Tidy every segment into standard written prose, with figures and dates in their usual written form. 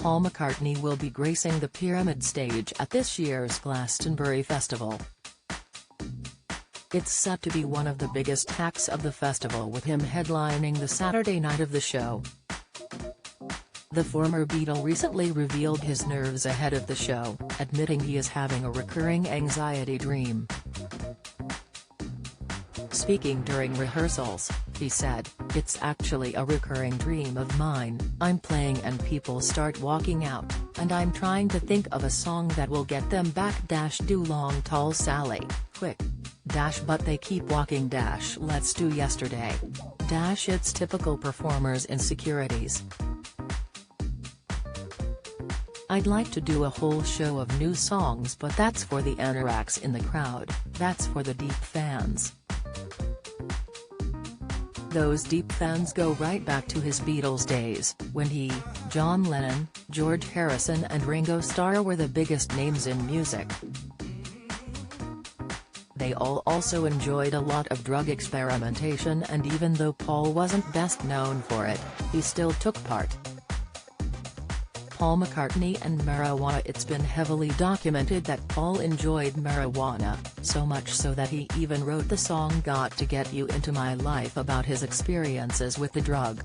Paul McCartney will be gracing the Pyramid stage at this year's Glastonbury festival. It's set to be one of the biggest acts of the festival, with him headlining the Saturday night of the show. The former Beatle recently revealed his nerves ahead of the show, admitting he is having a recurring anxiety dream. Speaking during rehearsals, he said, "It's actually a recurring dream of mine. I'm playing and people start walking out, and I'm trying to think of a song that will get them back. Do Long Tall Sally, quick. But they keep walking. Let's do Yesterday. It's typical performers' insecurities. I'd like to do a whole show of new songs, but that's for the anoraks in the crowd, that's for the deep fans. Those deep fans go right back to his Beatles days, when he, John Lennon, George Harrison and Ringo Starr were the biggest names in music. They all also enjoyed a lot of drug experimentation, and even though Paul wasn't best known for it, he still took part." Paul McCartney and marijuana. It's been heavily documented that Paul enjoyed marijuana, so much so that he even wrote the song Got to Get You Into My Life about his experiences with the drug.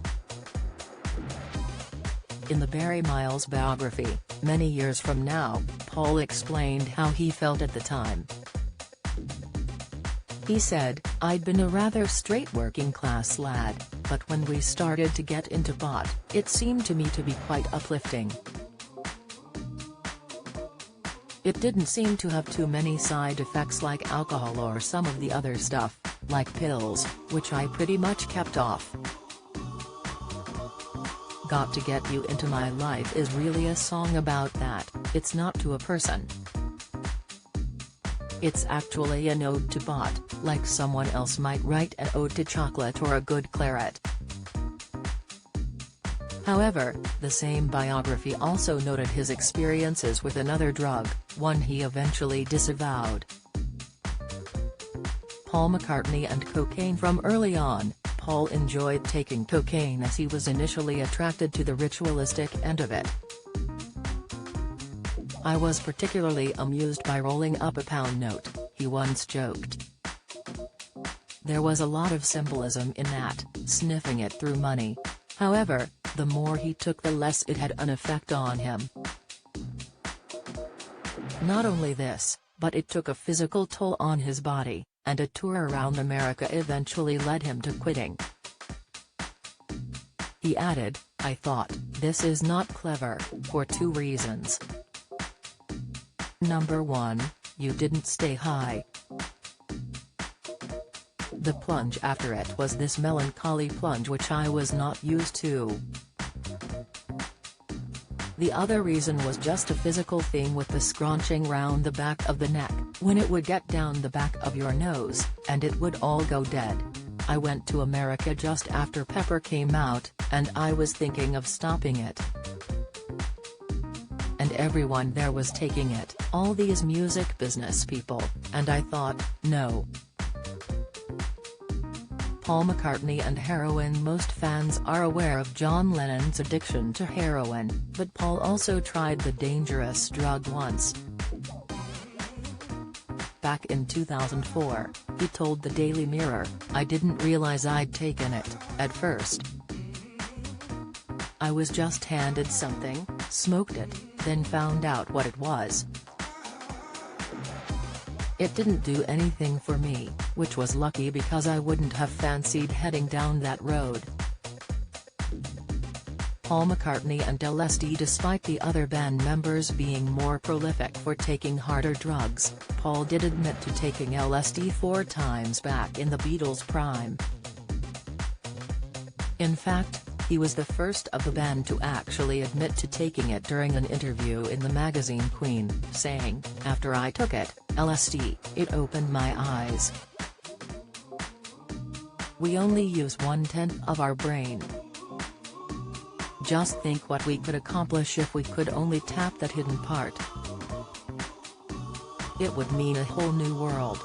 In the Barry Miles biography, Many Years From Now, Paul explained how he felt at the time. He said, "I'd been a rather straight working-class lad, but when we started to get into pot, it seemed to me to be quite uplifting. It didn't seem to have too many side effects like alcohol or some of the other stuff, like pills, which I pretty much kept off." Got to Get You Into My Life is really a song about that. It's not to a person. It's actually an ode to pot, like someone else might write an ode to chocolate or a good claret. However, the same biography also noted his experiences with another drug, one he eventually disavowed. Paul McCartney and cocaine. From early on, Paul enjoyed taking cocaine as he was initially attracted to the ritualistic end of it. "I was particularly amused by rolling up a pound note," he once joked. There was a lot of symbolism in that, sniffing it through money. However, the more he took, the less it had an effect on him. Not only this, but it took a physical toll on his body, and a tour around America eventually led him to quitting. He added, "I thought, this is not clever, for two reasons. Number one, you didn't stay high. The plunge after it was this melancholy plunge which I was not used to. The other reason was just a physical thing with the scrunching round the back of the neck, when it would get down the back of your nose, and it would all go dead. I went to America just after Pepper came out, and I was thinking of stopping it. And everyone there was taking it, all these music business people, and I thought, no." Paul McCartney and heroin. Most fans are aware of John Lennon's addiction to heroin, but Paul also tried the dangerous drug once. Back in 2004, he told the Daily Mirror, "I didn't realize I'd taken it, at first. I was just handed something, smoked it, then found out what it was. It didn't do anything for me, which was lucky because I wouldn't have fancied heading down that road." Paul McCartney and LSD. Despite the other band members being more prolific for taking harder drugs, Paul did admit to taking LSD 4 times back in the Beatles' prime. In fact, he was the first of the band to actually admit to taking it during an interview in the magazine Queen, saying, "After I took it, LSD, it opened my eyes. We only use 1/10 of our brain. Just think what we could accomplish if we could only tap that hidden part. It would mean a whole new world."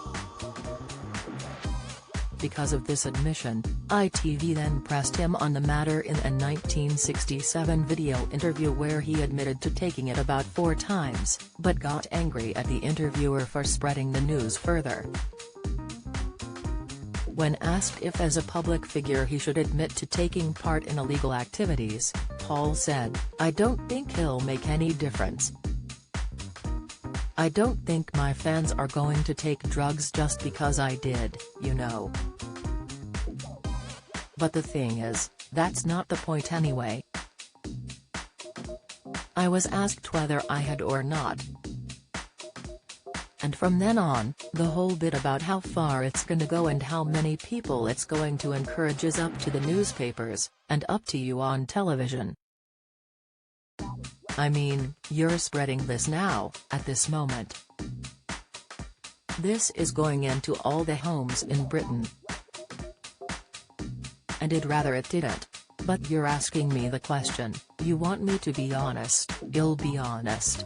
Because of this admission, ITV then pressed him on the matter in a 1967 video interview where he admitted to taking it about 4 times, but got angry at the interviewer for spreading the news further. When asked if as a public figure he should admit to taking part in illegal activities, Paul said, "I don't think it'll make any difference. I don't think my fans are going to take drugs just because I did, you know. But the thing is, that's not the point anyway. I was asked whether I had or not. And from then on, the whole bit about how far it's gonna go and how many people it's going to encourage is up to the newspapers, and up to you on television. I mean, you're spreading this now, at this moment. This is going into all the homes in Britain. And I'd rather it didn't. But you're asking me the question, you want me to be honest, I'll be honest.